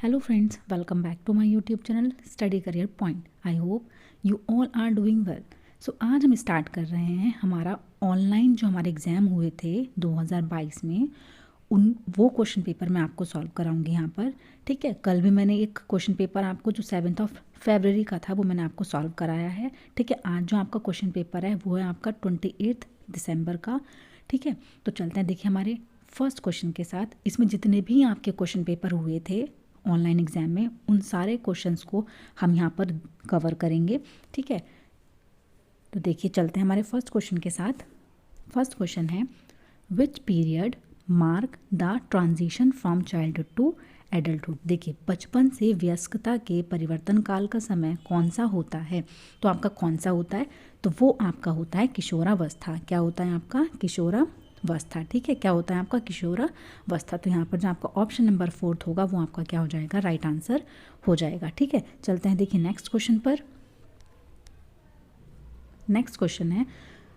Hello friends, welcome back to my YouTube channel Study Career Point. I hope you all are doing well. So आज हम start कर रहे हैं हमारा online जो हमारे एग्ज़ाम हुए थे 2022 में वो क्वेश्चन पेपर मैं आपको सॉल्व कराऊंगी यहाँ पर। ठीक है, कल भी मैंने एक क्वेश्चन पेपर आपको जो 7 फरवरी का था वो मैंने आपको सॉल्व कराया है। ठीक है, आज जो आपका क्वेश्चन पेपर है वो है आपका 28 दिसंबर का। ठीक है, तो चलते हैं देखिए हमारे फर्स्ट क्वेश्चन के साथ। इसमें जितने भी आपके क्वेश्चन पेपर हुए थे ऑनलाइन एग्ज़ाम में उन सारे क्वेश्चंस को हम यहाँ पर कवर करेंगे। ठीक है, तो देखिए चलते हैं हमारे फर्स्ट क्वेश्चन के साथ। फर्स्ट क्वेश्चन है which period mark the transition from childhood to adulthood. देखिए बचपन से वयस्कता के परिवर्तन काल का समय कौन सा होता है, तो आपका कौन सा होता है, तो वो आपका होता है किशोरावस्था। क्या होता है आपका किशोरावस्था। ठीक है, क्या होता है आपका किशोरावस्था। तो यहाँ पर जो आपका ऑप्शन नंबर 4 होगा वो आपका क्या हो जाएगा, राइट आंसर हो जाएगा। ठीक है, चलते हैं देखिए नेक्स्ट क्वेश्चन पर। नेक्स्ट क्वेश्चन है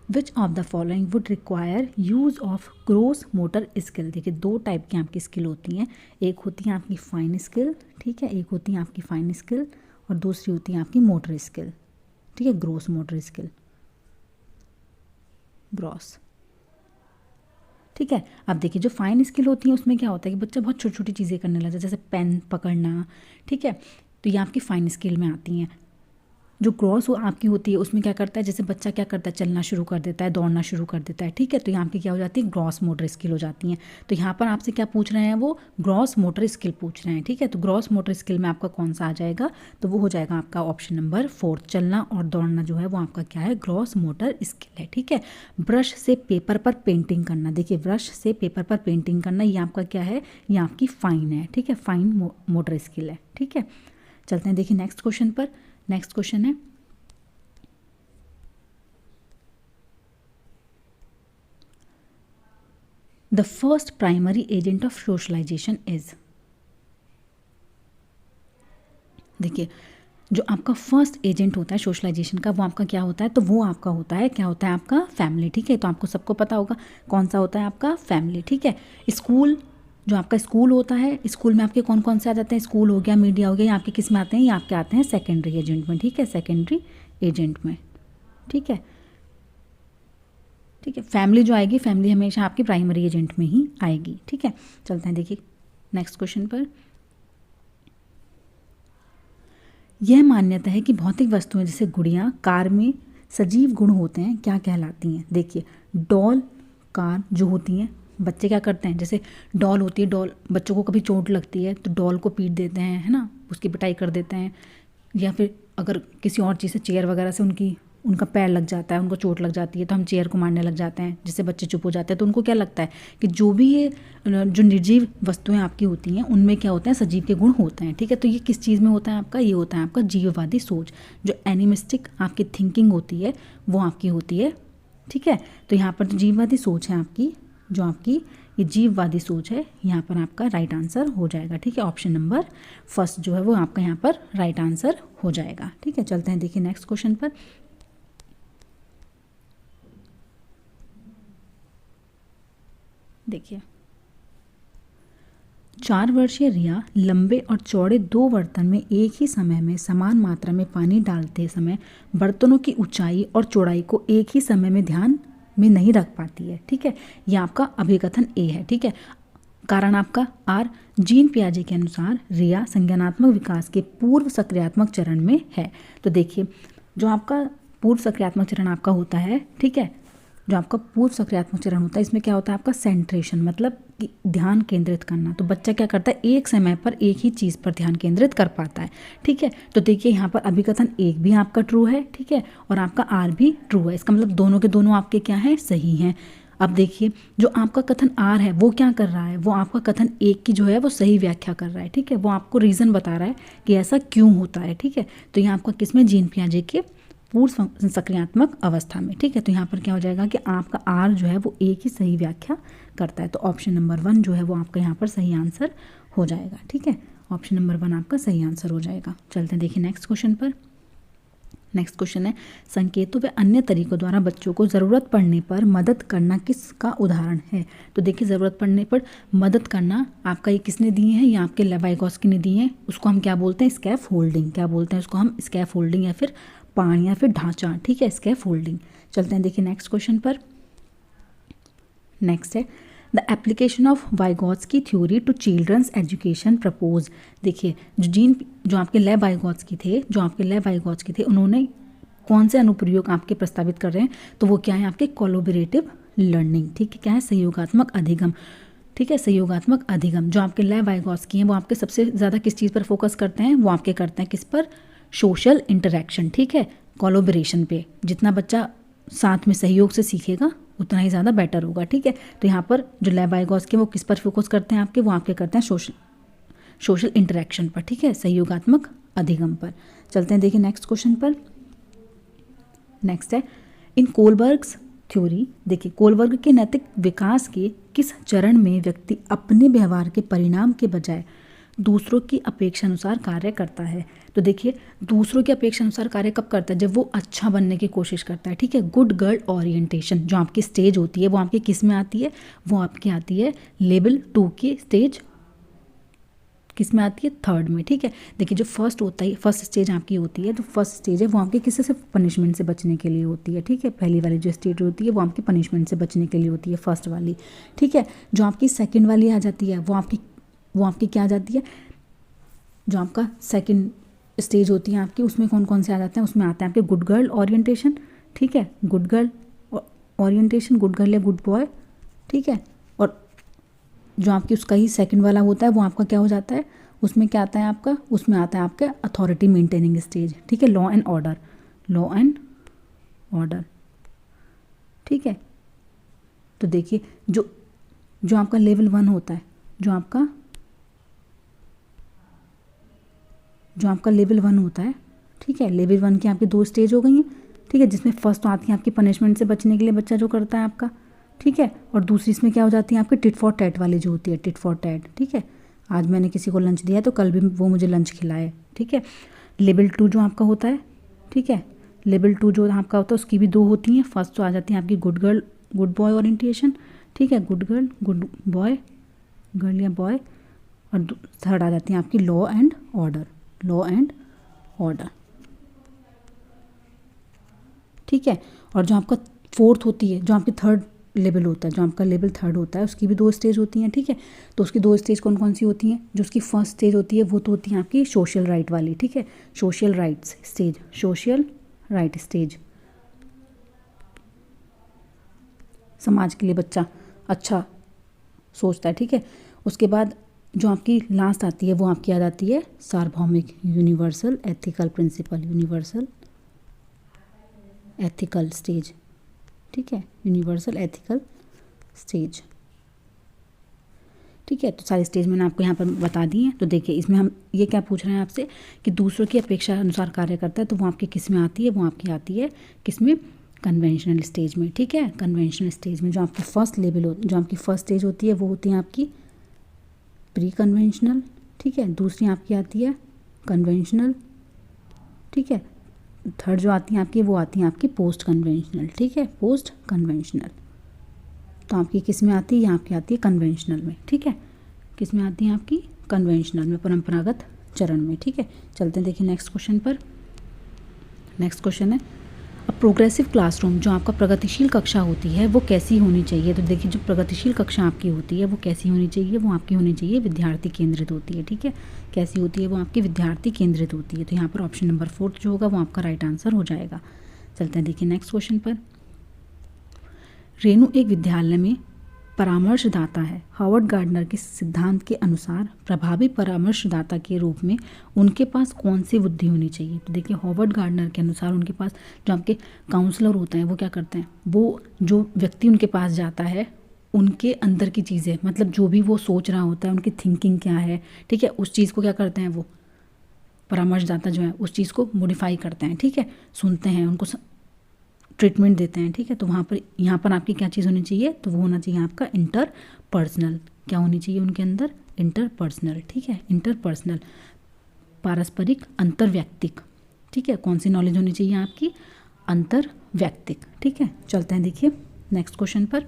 which of the following would require use of gross motor skill. देखिए दो टाइप की आपकी स्किल होती हैं, एक होती है आपकी फाइन स्किल, ठीक है, एक होती है आपकी फाइन स्किल और दूसरी होती है आपकी मोटर स्किल। ठीक है, ग्रोस मोटर स्किल, ग्रॉस। ठीक है, अब देखिए जो फाइन स्किल होती है उसमें क्या होता है कि बच्चा बहुत छोटी छोटी चीज़ें करने लगता है, जैसे पेन पकड़ना। ठीक है, तो ये आपकी फाइन स्किल में आती हैं। जो ग्रॉस आपकी होती है उसमें क्या करता है, जैसे बच्चा क्या करता है, चलना शुरू कर देता है, दौड़ना शुरू कर देता है। ठीक है, तो यहाँ की क्या हो जाती है, ग्रॉस मोटर स्किल हो जाती हैं। तो यहाँ पर आपसे क्या पूछ रहे हैं, वो ग्रॉस मोटर स्किल पूछ रहे हैं। ठीक है, तो ग्रॉस मोटर स्किल में आपका कौन सा आ जाएगा, तो वो हो जाएगा आपका ऑप्शन नंबर 4। चलना और दौड़ना जो है वो आपका क्या है, ग्रॉस मोटर स्किल है। ठीक है, ब्रश से पेपर पर पेंटिंग करना। देखिए ब्रश से पेपर पर पेंटिंग करना ये आपका क्या है, ये आपकी फाइन है। ठीक है, फाइन मोटर स्किल है। ठीक है, चलते हैं देखिए नेक्स्ट क्वेश्चन पर। नेक्स्ट क्वेश्चन है the first primary agent of socialisation is. देखिए जो आपका फर्स्ट एजेंट होता है सोशलाइजेशन का वो आपका क्या होता है, तो वो आपका होता है, क्या होता है आपका फैमिली। ठीक है, तो आपको सबको पता होगा कौन सा होता है आपका फैमिली। ठीक है, स्कूल, जो आपका स्कूल होता है, स्कूल में आपके कौन कौन से आ जाते हैं, स्कूल हो गया, मीडिया हो गया, ये आपके किस में आते हैं, ये आपके आते हैं सेकेंडरी एजेंट में। ठीक है, सेकेंडरी एजेंट में। ठीक है, ठीक है, फैमिली जो आएगी, फैमिली हमेशा आपकी प्राइमरी एजेंट में ही आएगी। ठीक है, चलते हैं देखिए नेक्स्ट क्वेश्चन पर। यह मान्यता है कि भौतिक वस्तुएं जैसे गुड़ियाँ कार में सजीव गुण होते हैं, क्या कहलाती हैं। देखिए डॉल कार जो होती हैं, बच्चे क्या करते हैं, जैसे डॉल होती है, डॉल बच्चों को कभी चोट लगती है तो डॉल को पीट देते हैं, है ना, उसकी पिटाई कर देते हैं। या फिर अगर किसी और चीज़ से, चेयर वगैरह से उनका पैर लग जाता है, उनको चोट लग जाती है तो हम चेयर को मारने लग जाते हैं, जिससे बच्चे चुप हो जाते हैं। तो उनको क्या लगता है कि जो भी ये जो निर्जीव वस्तुएं आपकी होती हैं उनमें क्या होता है, सजीव के गुण होते हैं। ठीक है, तो ये किस चीज़ में होता है आपका, ये होता है आपका जीववादी सोच, जो एनिमिस्टिक आपकी थिंकिंग होती है वो आपकी होती है। ठीक है, तो यहाँ पर जो जीववादी सोच है आपकी, जो आपकी ये जीववादी सोच है, यहाँ पर आपका राइट आंसर हो जाएगा। ठीक है, ऑप्शन नंबर 1 जो है वो आपका यहाँ पर राइट आंसर हो जाएगा। ठीक है, चलते हैं देखिए नेक्स्ट क्वेश्चन पर। देखिए 4 वर्षीय रिया लंबे और चौड़े 2 बर्तन में एक ही समय में समान मात्रा में पानी डालते समय बर्तनों की ऊंचाई और चौड़ाई को एक ही समय में ध्यान में नहीं रख पाती है। ठीक है, यह आपका अभिकथन ए है। ठीक है, कारण आपका आर। जीन पियाजे के अनुसार रिया संज्ञानात्मक विकास के पूर्व सक्रियात्मक चरण में है। तो देखिए जो आपका पूर्व सक्रियात्मक चरण आपका होता है, ठीक है, जो आपका पूर्व सक्रियात्मक चरण होता है इसमें क्या होता है आपका सेंट्रेशन, मतलब कि ध्यान केंद्रित करना। तो बच्चा क्या करता है, एक समय पर एक ही चीज़ पर ध्यान केंद्रित कर पाता है। ठीक है, तो देखिए यहाँ पर अभिकथन एक भी आपका ट्रू है। ठीक है, और आपका आर भी ट्रू है, इसका मतलब दोनों के दोनों आपके क्या हैं, सही हैं। अब देखिए जो आपका कथन आर है वो क्या कर रहा है, वो आपका कथन एक की जो है वो सही व्याख्या कर रहा है। ठीक है, वो आपको रीज़न बता रहा है कि ऐसा क्यों होता है। ठीक है, तो यहाँ आपका किसमें, जीन पियाजे के पूर्व सक्रियात्मक अवस्था में। ठीक है, तो यहाँ पर क्या हो जाएगा कि आपका आर जो है वो एक ही सही व्याख्या करता है। तो ऑप्शन नंबर 1 जो है वो आपका यहाँ पर सही आंसर हो जाएगा। ठीक है, ऑप्शन नंबर 1 आपका सही आंसर हो जाएगा। चलते हैं देखिए नेक्स्ट क्वेश्चन पर। नेक्स्ट क्वेश्चन है, संकेतों व अन्य तरीकों द्वारा बच्चों को ज़रूरत पड़ने पर मदद करना किसका उदाहरण है? तो देखिए, ज़रूरत पड़ने पर मदद करना आपका ये किसने दिए हैं? ये आपके लेवाइगोस्की ने दिए हैं। उसको हम क्या बोलते हैं? स्कैफ होल्डिंग। क्या बोलते हैं उसको हम? स्कैफ होल्डिंग या फिर पाण या फिर ढांचा, ठीक है, स्कैफ होल्डिंग। चलते हैं देखिए नेक्स्ट क्वेश्चन पर। नेक्स्ट है, the application of Vygotsky theory to children's education propose. देखिए, जो आपके लेव वाइगोत्स्की थे उन्होंने कौन से अनुप्रयोग आपके प्रस्तावित कर रहे हैं? तो वो क्या है? आपके कोलैबोरेटिव लर्निंग, ठीक है, क्या है? सहयोगात्मक अधिगम, ठीक है, सहयोगात्मक अधिगम। जो आपके लेव वाइगोत्स्की हैं वो आपके सबसे ज़्यादा किस चीज़ पर फोकस करते हैं? वो आपके करते हैं किस पर? सोशल इंटरेक्शन, ठीक है, कोलैबोरेशन पे। जितना बच्चा साथ में सहयोग से सीखेगा उतना ही ज़्यादा बेटर होगा, ठीक है। तो यहाँ पर जो लेव वाइगोत्स्की वो किस पर फोकस करते हैं आपके? वो आपके करते हैं सोशल इंटरेक्शन पर, ठीक है, सहयोगात्मक अधिगम पर। चलते हैं देखिए नेक्स्ट क्वेश्चन पर। नेक्स्ट है, इन कोलबर्ग्स थ्योरी, देखिए कोलबर्ग के नैतिक विकास के किस चरण में व्यक्ति अपने व्यवहार के परिणाम के बजाय दूसरों की अपेक्षा अनुसार कार्य करता है? तो देखिए, दूसरों की अपेक्षा अनुसार कार्य कब करता है? जब वो अच्छा बनने की कोशिश करता है, ठीक है। गुड गर्ल ओरिएंटेशन जो आपकी स्टेज होती है वो आपकी किस में आती है? वो आपकी आती है लेवल 2 की स्टेज, किस में आती है? 3rd में, ठीक है। देखिए, जो फर्स्ट स्टेज आपकी होती है, तो फर्स्ट स्टेज है वो आपके किसी से पनिशमेंट से बचने के लिए होती है, ठीक है। पहली वाली जो स्टेज होती है वो आपकी पनिशमेंट से बचने के लिए होती है, फर्स्ट वाली, ठीक है। जो आपकी सेकेंड वाली आ जाती है वो आपकी क्या आ जाती है? जो आपका सेकंड स्टेज होती है आपकी, उसमें कौन कौन से आ जाते हैं? उसमें आता है आपके गुड गर्ल ओरिएंटेशन, ठीक है, good girl orientation, good girl या गुड बॉय, ठीक है। और जो आपकी उसका ही सेकंड वाला होता है वो आपका क्या हो जाता है? उसमें क्या आता है आपका? उसमें आता है आपका अथॉरिटी मेंटेनिंग स्टेज, ठीक है, लॉ एंड ऑर्डर, ठीक है। तो देखिए, जो आपका लेवल 1 होता है, जो आपका लेवल 1 होता है, ठीक है, लेवल 1 की आपकी 2 स्टेज हो गई हैं, ठीक है, जिसमें फर्स्ट आती है आपकी पनिशमेंट से बचने के लिए बच्चा जो करता है आपका, ठीक है। और दूसरी इसमें क्या हो जाती है आपकी? टिट फॉर टैट वाली जो होती है, टिट फॉर टैट, ठीक है। आज मैंने किसी को लंच दिया है तो कल भी वो मुझे लंच खिलाए, ठीक है। लेवल 2 जो आपका होता है, ठीक है, लेवल 2 जो आपका होता है उसकी भी 2 होती हैं। फर्स्ट तो आ जाती है आपकी good girl good boy orientation, ठीक है, good girl good boy, girl या बॉय। और थर्ड आ जाती है आपकी लॉ एंड ऑर्डर, ठीक है। और जो आपका फोर्थ होती है, जो आपकी थर्ड लेवल होता है, जो आपका लेवल 3rd होता है, उसकी भी 2 स्टेज होती हैं, ठीक है। तो उसकी 2 स्टेज कौन कौन सी होती हैं? जो उसकी फर्स्ट स्टेज होती है वो तो होती है आपकी सोशल राइट वाली, ठीक है, सोशल राइट स्टेज, समाज के लिए बच्चा अच्छा सोचता है, ठीक है। उसके बाद जो आपकी लास्ट आती है वो आपकी आ जाती है सार्वभौमिक universal ethical principle, universal ethical stage, ठीक है, यूनिवर्सल एथिकल स्टेज, ठीक है। तो सारी स्टेज मैंने आपको यहाँ पर बता दी हैं। तो देखिए, इसमें हम ये क्या पूछ रहे हैं आपसे कि दूसरों की अपेक्षा अनुसार कार्य करता है, तो वो आपकी किस में आती है? वो आपकी आती है किस में? कन्वेंशनल स्टेज में, ठीक है। कन्वेंशनल स्टेज में जो आपकी जो आपकी फर्स्ट स्टेज होती है वो होती है आपकी प्री कन्वेंशनल, ठीक है। दूसरी आपकी आती है कन्वेंशनल, ठीक है। थर्ड जो आती है आपकी वो आती है आपकी पोस्ट कन्वेंशनल, ठीक है, पोस्ट कन्वेंशनल। तो आपकी किस में आती है? ये आपकी आती है कन्वेंशनल में, ठीक है। किस में आती है आपकी? कन्वेंशनल में, परंपरागत चरण में, ठीक है। चलते हैं देखिए नेक्स्ट क्वेश्चन पर। नेक्स्ट क्वेश्चन है, अब प्रोग्रेसिव क्लासरूम जो आपका प्रगतिशील कक्षा होती है वो कैसी होनी चाहिए? तो देखिए, जो प्रगतिशील कक्षा आपकी होती है वो कैसी होनी चाहिए? वो आपकी होनी चाहिए विद्यार्थी केंद्रित होती है, ठीक है। कैसी होती है? वो आपकी विद्यार्थी केंद्रित होती है। तो यहाँ पर ऑप्शन नंबर 4 जो होगा वो आपका राइट आंसर हो जाएगा। चलते हैं देखिए नेक्स्ट क्वेश्चन पर। रेणु एक विद्यालय में परामर्शदाता है। हार्वर्ड गार्डनर के सिद्धांत के अनुसार प्रभावी परामर्शदाता के रूप में उनके पास कौन सी बुद्धि होनी चाहिए? तो देखिए, हार्वर्ड गार्डनर के अनुसार उनके पास जो आपके काउंसलर होते हैं वो क्या करते हैं? वो जो व्यक्ति उनके पास जाता है उनके अंदर की चीज़ें, मतलब जो भी वो सोच रहा होता है, उनकी थिंकिंग क्या है, ठीक है, उस चीज़ को क्या करते हैं वो परामर्शदाता जो है उस चीज़ को मॉडिफाई करते हैं, ठीक है, सुनते हैं, उनको ट्रीटमेंट देते हैं, ठीक है। तो यहाँ पर आपकी क्या चीज़ होनी चाहिए? तो वो होना चाहिए आपका इंटरपर्सनल। क्या होनी चाहिए उनके अंदर? इंटरपर्सनल, ठीक है, इंटरपर्सनल, पारस्परिक, अंतर्व्यक्तिक, ठीक है, कौन सी नॉलेज होनी चाहिए आपकी? अंतर व्यक्तिक। ठीक है, चलते हैं देखिए नेक्स्ट क्वेश्चन पर।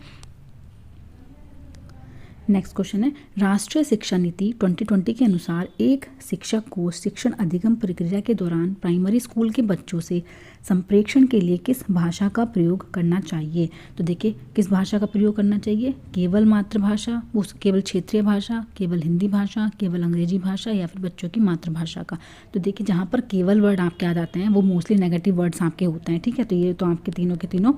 नेक्स्ट क्वेश्चन है, राष्ट्रीय शिक्षा नीति 2020 के अनुसार एक शिक्षक को शिक्षण अधिगम प्रक्रिया के दौरान प्राइमरी स्कूल के बच्चों से संप्रेषण के लिए किस भाषा का प्रयोग करना चाहिए? तो देखिए, किस भाषा का प्रयोग करना चाहिए? केवल मातृभाषा, वो केवल क्षेत्रीय भाषा, केवल हिंदी भाषा, केवल अंग्रेजी भाषा, या फिर बच्चों की मातृभाषा का? तो देखिए, जहाँ पर केवल वर्ड आपके आ जाते हैं वो मोस्टली नेगेटिव वर्ड्स आपके होते हैं। ठीक है, तो ये तो आपके तीनों के तीनों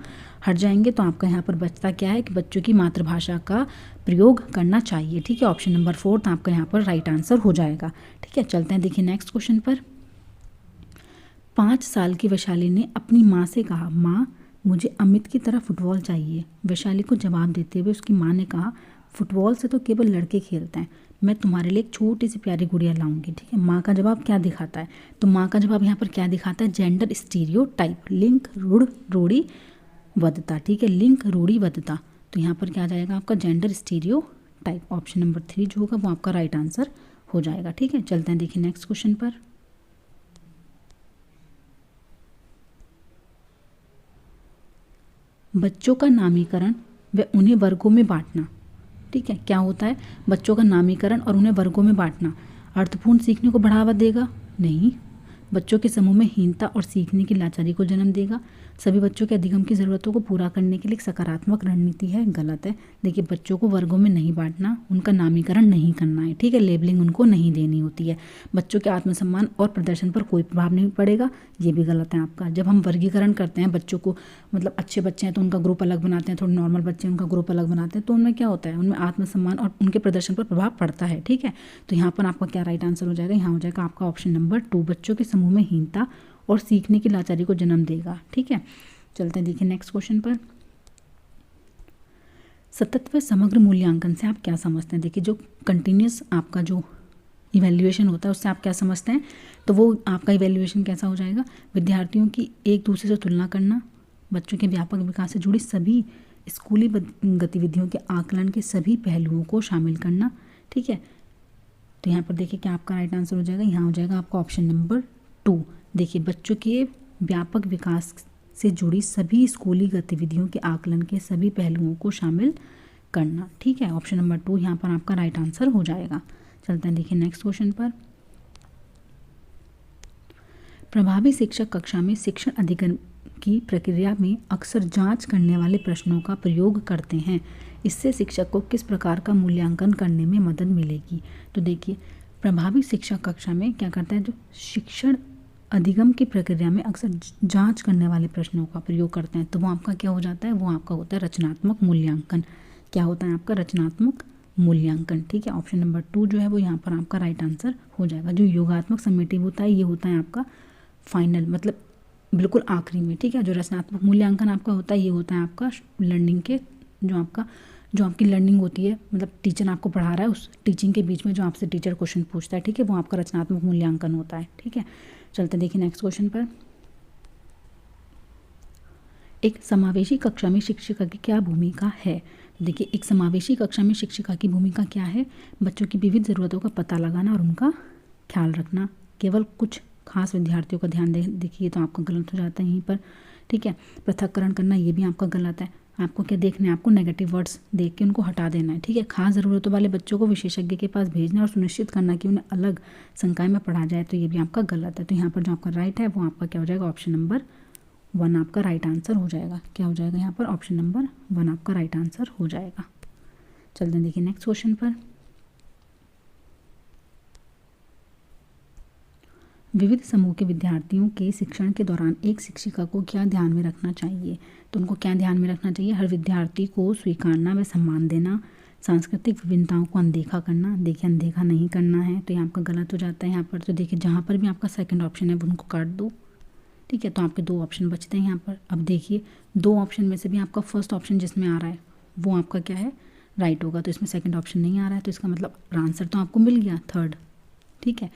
हट जाएंगे। तो आपका यहाँ पर बचता क्या है कि बच्चों की मातृभाषा का प्रयोग करना चाहिए। ठीक है, ऑप्शन नंबर 4 आपका यहाँ पर राइट आंसर हो जाएगा। ठीक है, चलते हैं देखिए नेक्स्ट क्वेश्चन पर। 5 साल की वैशाली ने अपनी माँ से कहा, माँ मुझे अमित की तरह फुटबॉल चाहिए। वैशाली को जवाब देते हुए उसकी माँ ने कहा, फुटबॉल से तो केवल लड़के खेलते हैं, मैं तुम्हारे लिए एक छोटी सी प्यारी गुड़िया लाऊंगी। ठीक है, माँ का जवाब क्या दिखाता है? तो माँ का जवाब यहाँ पर क्या दिखाता है? जेंडर स्टीरियोटाइप, लिंग रूढ़ि वधता। ठीक है, लिंग रूढ़ि वधता। तो यहाँ पर क्या आ जाएगा आपका? Gender stereotype. ऑप्शन नंबर 3 जो होगा वो आपका राइट आंसर हो जाएगा। ठीक है, चलते हैं देखिए नेक्स्ट क्वेश्चन पर। बच्चों का नामीकरण व उन्हें वर्गों में बांटना। ठीक है, क्या होता है? बच्चों का नामीकरण और उन्हें वर्गों में बांटना अर्थपूर्ण सीखने को बढ़ावा देगा? नहीं। बच्चों के समूह में हीनता और सीखने की लाचारी को जन्म देगा। सभी बच्चों के अधिगम की ज़रूरतों को पूरा करने के लिए एक सकारात्मक रणनीति है? गलत है। देखिए, बच्चों को वर्गों में नहीं बांटना, उनका नामीकरण नहीं करना है। ठीक है, लेबलिंग उनको नहीं देनी होती है। बच्चों के आत्मसम्मान और प्रदर्शन पर कोई प्रभाव नहीं पड़ेगा, ये भी गलत है आपका। जब हम वर्गीकरण करते हैं बच्चों को, मतलब अच्छे बच्चे हैं तो उनका ग्रुप अलग बनाते हैं, थोड़े नॉर्मल बच्चे हैं उनका ग्रुप अलग बनाते हैं, तो उनमें क्या होता है? उनमें आत्मसम्मान और उनके प्रदर्शन पर प्रभाव पड़ता है। ठीक है, तो यहाँ पर आपका क्या राइट आंसर हो जाएगा? यहाँ हो जाएगा आपका ऑप्शन नंबर 2, बच्चों के समूह में हीनता और सीखने की लाचारी को जन्म देगा। ठीक है, चलते हैं देखिए नेक्स्ट क्वेश्चन पर। सतत व समग्र मूल्यांकन से आप क्या समझते हैं? देखिए, जो कंटिन्यूस आपका जो इवैल्यूएशन होता है उससे आप क्या समझते हैं? तो वो आपका इवैल्यूएशन कैसा हो जाएगा? विद्यार्थियों की एक दूसरे से तुलना करना, बच्चों के व्यापक विकास से जुड़ी सभी स्कूली गतिविधियों के आकलन के सभी पहलुओं को शामिल करना। ठीक है, तो यहाँ पर देखिए क्या आपका राइट आंसर हो जाएगा? यहाँ हो जाएगा आपका ऑप्शन नंबर 2। देखिए, बच्चों के व्यापक विकास से जुड़ी सभी स्कूली गतिविधियों के आकलन के सभी पहलुओं को शामिल करना। ठीक है, ऑप्शन नंबर 2 यहाँ पर आपका राइट आंसर हो जाएगा। चलते हैं देखिए नेक्स्ट क्वेश्चन पर। प्रभावी शिक्षक कक्षा में शिक्षण अधिगम की प्रक्रिया में अक्सर जांच करने वाले प्रश्नों का प्रयोग करते हैं। इससे शिक्षक को किस प्रकार का मूल्यांकन करने में मदद मिलेगी? तो देखिए, प्रभावी शिक्षक कक्षा में क्या करता है? जो शिक्षण अधिगम की प्रक्रिया में अक्सर जांच करने वाले प्रश्नों का प्रयोग करते हैं, तो वो आपका क्या हो जाता है? वो आपका होता है रचनात्मक मूल्यांकन। क्या होता है आपका? रचनात्मक मूल्यांकन। ठीक है, ऑप्शन नंबर 2 जो है वो यहाँ पर आपका राइट आंसर हो जाएगा। जो योगात्मक समेटिव होता है ये होता है आपका फाइनल, मतलब बिल्कुल आखिरी में। ठीक है, जो रचनात्मक मूल्यांकन आपका होता है ये होता है आपका लर्निंग के, जो आपकी लर्निंग होती है, मतलब टीचर आपको पढ़ा रहा है, उस टीचिंग के बीच में जो आपसे टीचर क्वेश्चन पूछता है, ठीक है, वो आपका रचनात्मक मूल्यांकन होता है। ठीक है, चलते देखिए नेक्स्ट क्वेश्चन पर। एक समावेशी कक्षा में शिक्षिका की क्या भूमिका है? देखिए, एक समावेशी कक्षा में शिक्षिका की भूमिका क्या है? बच्चों की विविध ज़रूरतों का पता लगाना और उनका ख्याल रखना। केवल कुछ खास विद्यार्थियों का ध्यान देखिए तो आपका गलत हो जाता है यहीं पर। ठीक है, पृथक्करण करना ये भी आपका गलत है। आपको क्या देखना है? आपको नेगेटिव वर्ड्स देख के उनको हटा देना है। ठीक है, खास ज़रूरतों वाले बच्चों को विशेषज्ञ के पास भेजना और सुनिश्चित करना कि उन्हें अलग संकाय में पढ़ा जाए, तो ये भी आपका गलत है। तो यहाँ पर जो आपका राइट है वो आपका क्या हो जाएगा? ऑप्शन नंबर 1 आपका राइट आंसर हो जाएगा। क्या हो जाएगा यहाँ पर? ऑप्शन नंबर 1 आपका राइट आंसर हो जाएगा। चलते हैं देखिए नेक्स्ट क्वेश्चन पर। विविध समूह के विद्यार्थियों के शिक्षण के दौरान एक शिक्षिका को क्या ध्यान में रखना चाहिए? तो उनको क्या ध्यान में रखना चाहिए? हर विद्यार्थी को स्वीकारना व सम्मान देना, सांस्कृतिक विभिन्नताओं को अनदेखा करना। देखिए, अनदेखा नहीं करना है तो ये आपका गलत हो जाता है यहाँ पर। तो देखिए, जहाँ पर भी आपका सेकंड ऑप्शन है वो उनको काट दो। ठीक है, तो आपके 2 ऑप्शन बचते हैं यहाँ पर। अब देखिए, 2 ऑप्शन में से भी आपका फर्स्ट ऑप्शन जिसमें आ रहा है वो आपका क्या है? राइट होगा। तो इसमें सेकंड ऑप्शन नहीं आ रहा है, तो इसका मतलब आंसर तो आपको मिल गया थर्ड। ठीक है,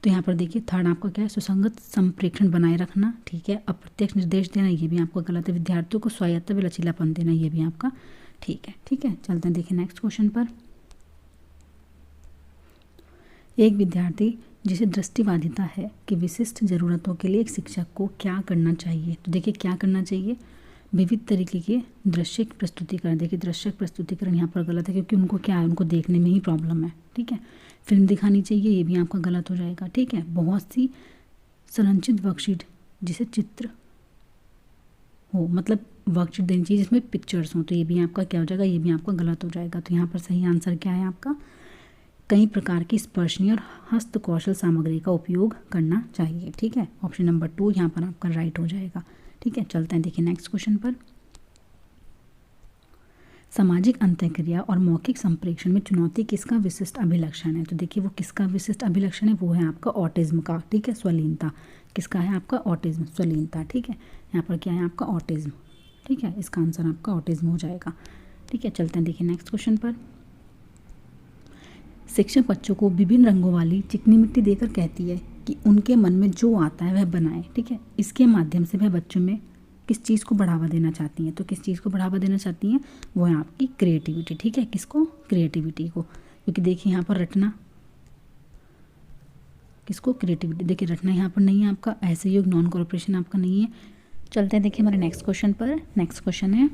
तो यहाँ पर देखिए थर्ड आपका क्या है? सुसंगत संप्रेषण बनाए रखना। ठीक है, अप्रत्यक्ष निर्देश देना ये भी आपका गलत है। विद्यार्थियों को स्वायत्ता व लचीलापन देना ये भी आपका ठीक है। ठीक है, चलते हैं देखिए नेक्स्ट क्वेश्चन पर। एक विद्यार्थी जिसे दृष्टिबाधिता है कि विशिष्ट ज़रूरतों के लिए एक शिक्षक को क्या करना चाहिए। तो देखिए क्या करना चाहिए, विविध तरीके के दृश्य प्रस्तुतिकरण। देखिए दृश्य प्रस्तुतिकरण यहाँ पर गलत है क्योंकि उनको क्या है, उनको देखने में ही प्रॉब्लम है। ठीक है, फिल्म दिखानी चाहिए, ये भी आपका गलत हो जाएगा। ठीक है, बहुत सी संरचित वर्कशीट जिसे चित्र हो, मतलब वर्कशीट देनी चाहिए जिसमें पिक्चर्स हों, तो ये भी आपका क्या हो जाएगा, ये भी आपका गलत हो जाएगा। तो यहाँ पर सही आंसर क्या है आपका, कई प्रकार की स्पर्शनीय और हस्तकौशल सामग्री का उपयोग करना चाहिए। ठीक है, ऑप्शन नंबर 2 यहाँ पर आपका राइट हो जाएगा। ठीक है, चलते हैं देखिए नेक्स्ट क्वेश्चन पर। सामाजिक अंतःक्रिया और मौखिक संप्रेषण में चुनौती किसका विशिष्ट अभिलक्षण है। तो देखिए वो किसका विशिष्ट अभिलक्षण है, वो है आपका ऑटिज्म का। ठीक है, स्वलीनता किसका है, आपका ऑटिज्म, स्वलीनता। ठीक है, यहाँ पर क्या है आपका ऑटिज्म। ठीक है, इसका आंसर आपका ऑटिज्म हो जाएगा। ठीक है, चलते हैं देखिए नेक्स्ट क्वेश्चन पर। शिक्षक बच्चों को विभिन्न रंगों वाली चिकनी मिट्टी देकर कहती है कि उनके मन में जो आता है वह बनाएं। ठीक है, इसके माध्यम से वह बच्चों में किस चीज़ को बढ़ावा देना चाहती हैं। तो किस चीज़ को बढ़ावा देना चाहती हैं, वो है आपकी क्रिएटिविटी। ठीक है, किसको, क्रिएटिविटी को। क्योंकि देखिए यहाँ पर रटना किसको, क्रिएटिविटी। देखिए रटना यहाँ पर नहीं है आपका, ऐसे योग नॉन कॉर्पोरेशन आपका नहीं है। चलते हैं देखिए हमारे नेक्स्ट क्वेश्चन पर। नेक्स्ट क्वेश्चन है,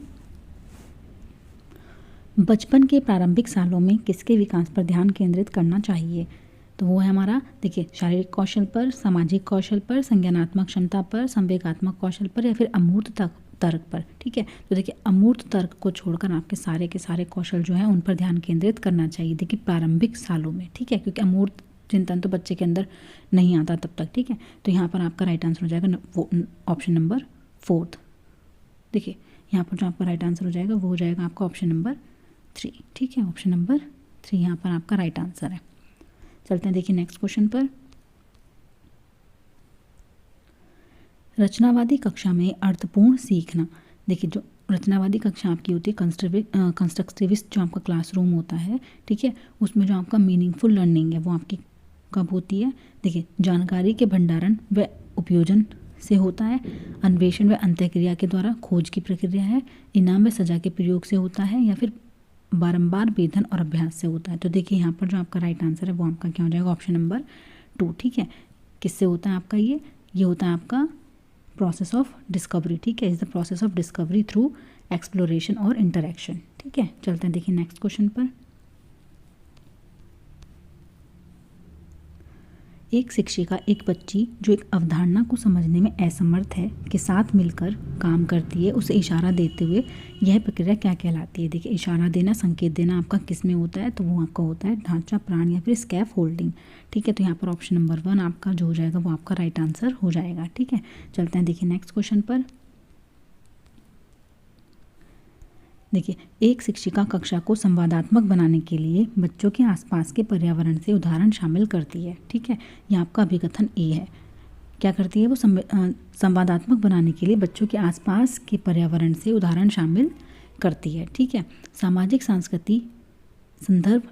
बचपन के प्रारंभिक सालों में किसके विकास पर ध्यान केंद्रित करना चाहिए। तो वो है हमारा, देखिए शारीरिक कौशल पर, सामाजिक कौशल पर, संज्ञानात्मक क्षमता पर, संवेगात्मक कौशल पर, या फिर अमूर्त तर्क पर। ठीक है, तो देखिए अमूर्त तर्क को छोड़कर आपके सारे के सारे कौशल जो हैं उन पर ध्यान केंद्रित करना चाहिए। देखिए प्रारंभिक सालों में। ठीक है, क्योंकि अमूर्त चिंतन तो बच्चे के अंदर नहीं आता तब तक। ठीक है, तो यहाँ पर आपका राइट आंसर हो जाएगा वो ऑप्शन नंबर 4। देखिए यहाँ पर जो आपका राइट आंसर हो जाएगा वो हो जाएगा आपका ऑप्शन नंबर 3। ठीक है, ऑप्शन नंबर 3 यहाँ पर आपका राइट आंसर है। चलते हैं देखिए नेक्स्ट क्वेश्चन पर। रचनावादी कक्षा में अर्थपूर्ण सीखना। देखिए जो रचनावादी कक्षा आपकी होती है, कंस्ट्रक्टिविस्ट जो आपका क्लासरूम होता है। ठीक है, उसमें जो आपका मीनिंगफुल लर्निंग है वो आपकी कब होती है। देखिए जानकारी के भंडारण व उपयोजन से होता है, अन्वेषण व अंतःक्रिया के द्वारा खोज की प्रक्रिया है, इनाम व सजा के प्रयोग से होता है, या फिर बारंबार वेधन और अभ्यास से होता है। तो देखिए यहाँ पर जो आपका राइट आंसर है वो आपका क्या हो जाएगा, ऑप्शन नंबर 2। ठीक है, किससे होता है आपका ये होता है आपका प्रोसेस ऑफ डिस्कवरी। ठीक है, is the process of discovery through exploration और इंटरेक्शन। ठीक है, चलते हैं देखिए नेक्स्ट क्वेश्चन पर। एक शिक्षिका एक बच्ची जो एक अवधारणा को समझने में असमर्थ है के साथ मिलकर काम करती है, उसे इशारा देते हुए यह प्रक्रिया क्या कहलाती है। देखिए इशारा देना, संकेत देना आपका किस में होता है, तो वो आपका होता है ढांचा, प्राण या फिर स्कैफ होल्डिंग। ठीक है, तो यहाँ पर ऑप्शन नंबर 1 आपका जो हो जाएगा वो आपका राइट आंसर हो जाएगा। ठीक है, चलते हैं देखिए नेक्स्ट क्वेश्चन पर। देखिए एक शिक्षिका कक्षा को संवादात्मक बनाने के लिए बच्चों के आसपास के पर्यावरण से उदाहरण शामिल करती है। ठीक है, यह आपका अभिकथन ए है। क्या करती है वो, संवादात्मक बनाने के लिए बच्चों के आसपास के पर्यावरण से उदाहरण शामिल करती है। ठीक है, सामाजिक सांस्कृतिक संदर्भ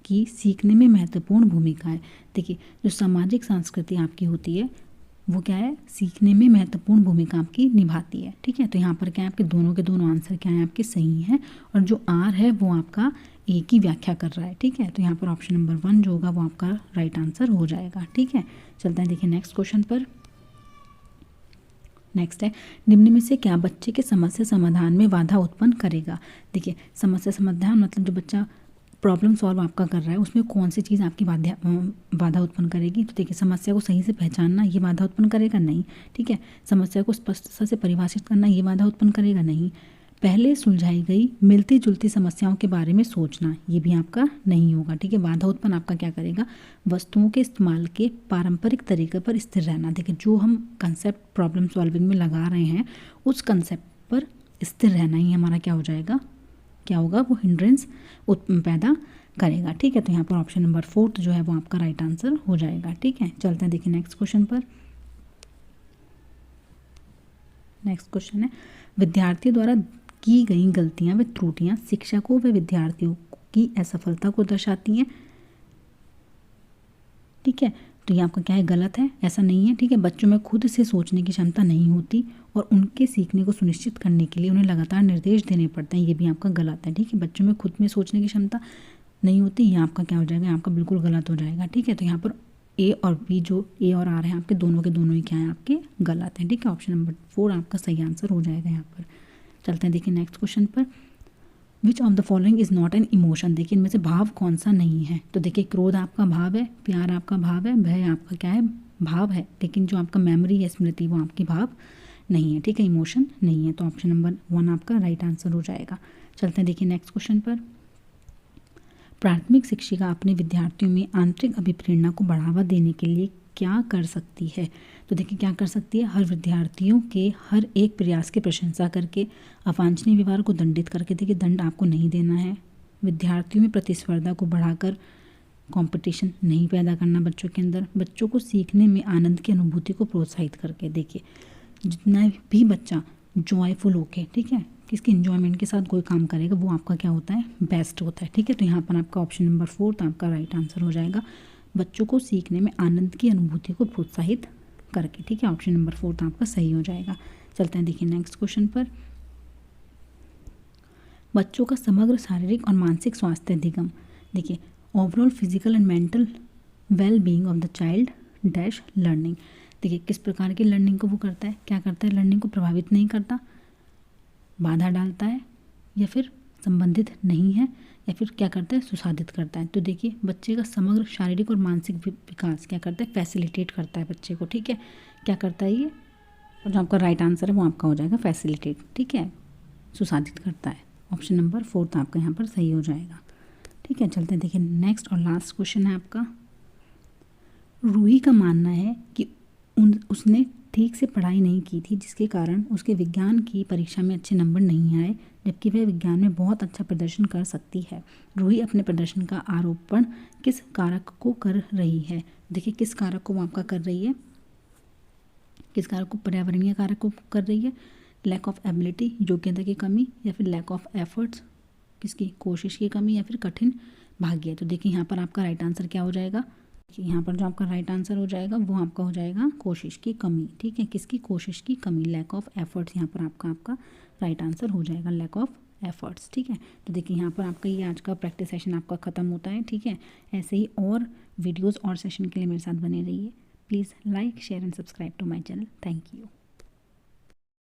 की सीखने में महत्वपूर्ण भूमिका है। देखिए जो सामाजिक संस्कृति आपकी होती है वो क्या है, सीखने में महत्वपूर्ण भूमिका आपकी निभाती है। ठीक है, तो यहाँ पर क्या है आपके दोनों के दोनों आंसर क्या है आपके सही हैं, और जो आर है वो आपका ए की व्याख्या कर रहा है। ठीक है, तो यहाँ पर ऑप्शन नंबर 1 जो होगा वो आपका राइट आंसर हो जाएगा। ठीक है, चलते हैं देखिए नेक्स्ट क्वेश्चन पर। नेक्स्ट है, निम्न में से क्या बच्चे के समस्या समाधान में बाधा उत्पन्न करेगा। देखिए समस्या समाधान मतलब जो बच्चा प्रॉब्लम सॉल्व आपका कर रहा है उसमें कौन सी चीज़ आपकी बाधा उत्पन्न करेगी। तो देखिए समस्या को सही से पहचानना ये बाधा उत्पन्न करेगा नहीं। ठीक है, समस्या को स्पष्टता से परिभाषित करना ये बाधा उत्पन्न करेगा नहीं। पहले सुलझाई गई मिलती जुलती समस्याओं के बारे में सोचना ये भी आपका नहीं होगा। ठीक है, बाधा उत्पन्न आपका क्या करेगा, वस्तुओं के इस्तेमाल के पारंपरिक तरीके पर स्थिर रहना। देखिए जो हम कंसेप्ट प्रॉब्लम सॉल्विंग में लगा रहे हैं उस कंसेप्ट पर स्थिर रहना ही हमारा क्या हो जाएगा, क्या होगा, वो हिंड्रेंस पैदा करेगा। ठीक है, तो यहाँ पर ऑप्शन नंबर 4 जो है वो आपका राइट आंसर हो जाएगा। ठीक है, चलते हैं देखिए नेक्स्ट क्वेश्चन पर। नेक्स्ट क्वेश्चन है, विद्यार्थियों द्वारा की गई गलतियां व त्रुटियां शिक्षकों व विद्यार्थियों की असफलता को दर्शाती हैं। ठीक है, तो ये आपका क्या है, गलत है, ऐसा नहीं है। ठीक है, बच्चों में खुद से सोचने की क्षमता नहीं होती और उनके सीखने को सुनिश्चित करने के लिए उन्हें लगातार निर्देश देने पड़ते हैं, ये भी आपका गलत है। ठीक है, बच्चों में खुद में सोचने की क्षमता नहीं होती, ये आपका क्या हो जाएगा, आपका बिल्कुल गलत हो जाएगा। ठीक है, तो यहाँ पर ए और बी, जो ए और आर हैं आपके दोनों के दोनों ही क्या हैं आपके गलत हैं, ठीक है। ऑप्शन नंबर 4 आपका सही आंसर हो जाएगा यहाँ पर। चलते हैं देखिए नेक्स्ट क्वेश्चन पर। विच of the following is not an emotion, देखिए इनमें से भाव कौन सा नहीं है। तो देखिए क्रोध आपका भाव है, प्यार आपका भाव है, भय आपका क्या है भाव है, लेकिन जो आपका मेमोरी है, स्मृति, वो आपकी भाव नहीं है, ठीक है, इमोशन नहीं है। तो ऑप्शन नंबर 1 आपका राइट आंसर हो जाएगा। चलते हैं देखिए नेक्स्ट क्वेश्चन पर। प्राथमिक शिक्षिका अपने विद्यार्थियों में आंतरिक अभिप्रेरणा को बढ़ावा देने के लिए क्या कर सकती है। तो देखिए क्या कर सकती है, हर विद्यार्थियों के हर एक प्रयास की प्रशंसा करके, अवांछनीय व्यवहार को दंडित करके, देखिए दंड आपको नहीं देना है, विद्यार्थियों में प्रतिस्पर्धा को बढ़ाकर कंपटीशन नहीं पैदा करना बच्चों के अंदर, बच्चों को सीखने में आनंद की अनुभूति को प्रोत्साहित करके, देखिए जितना भी बच्चा जॉयफुल होके, ठीक है, किसके इन्जॉयमेंट के साथ कोई काम करेगा वो आपका क्या होता है बेस्ट होता है, ठीक है। तो यहाँ पर आपका ऑप्शन नंबर 4 आपका राइट आंसर हो जाएगा, बच्चों को सीखने में आनंद की अनुभूति को प्रोत्साहित करके, ठीक है। ऑप्शन नंबर 4 आपका सही हो जाएगा। चलते हैं देखिए नेक्स्ट क्वेश्चन पर। बच्चों का समग्र शारीरिक और मानसिक स्वास्थ्य अधिगम, देखिए overall physical and mental well being of the child dash learning, देखिए किस प्रकार की लर्निंग को वो करता है, क्या करता है, लर्निंग को प्रभावित नहीं करता, बाधा डालता है, या फिर संबंधित नहीं है, या फिर क्या करता है सुसाधित करता है। तो देखिए बच्चे का समग्र शारीरिक और मानसिक विकास क्या करता है, फैसिलिटेट करता है बच्चे को, ठीक है, क्या करता है ये, और जो आपका राइट आंसर है वो आपका हो जाएगा फैसिलिटेट, ठीक है, सुसाधित करता है। ऑप्शन नंबर 4 आपका यहाँ पर सही हो जाएगा, ठीक है। चलते हैं देखिए नेक्स्ट और लास्ट क्वेश्चन है आपका। रूही का मानना है कि उसने ठीक से पढ़ाई नहीं की थी, जिसके कारण उसके विज्ञान की परीक्षा में अच्छे नंबर नहीं आए, जबकि वह विज्ञान में बहुत अच्छा प्रदर्शन कर सकती है। रूही अपने प्रदर्शन का आरोपण किस कारक को कर रही है, देखिए किस कारक को वो आपका कर रही है, किस कारक को, पर्यावरणीय कारक को कर रही है, लैक ऑफ एबिलिटी, योग्यता की कमी, या फिर लैक ऑफ एफर्ट्स, किसकी, कोशिश की कमी, या फिर कठिन भाग्य। तो देखिए यहाँ पर आपका राइट आंसर क्या हो जाएगा, यहाँ पर जो आपका राइट आंसर हो जाएगा वो आपका हो जाएगा कोशिश की कमी, ठीक है, किसकी, कोशिश की कमी, लैक ऑफ एफर्ट्स, यहाँ पर आपका राइट आंसर हो जाएगा लैक ऑफ एफर्ट्स, ठीक है। तो देखिए यहाँ पर आपका ये आज का प्रैक्टिस सेशन आपका ख़त्म होता है, ठीक है। ऐसे ही और वीडियोज़ और सेशन के लिए मेरे साथ बने रहिए। Please like share and subscribe to my channel. Thank you.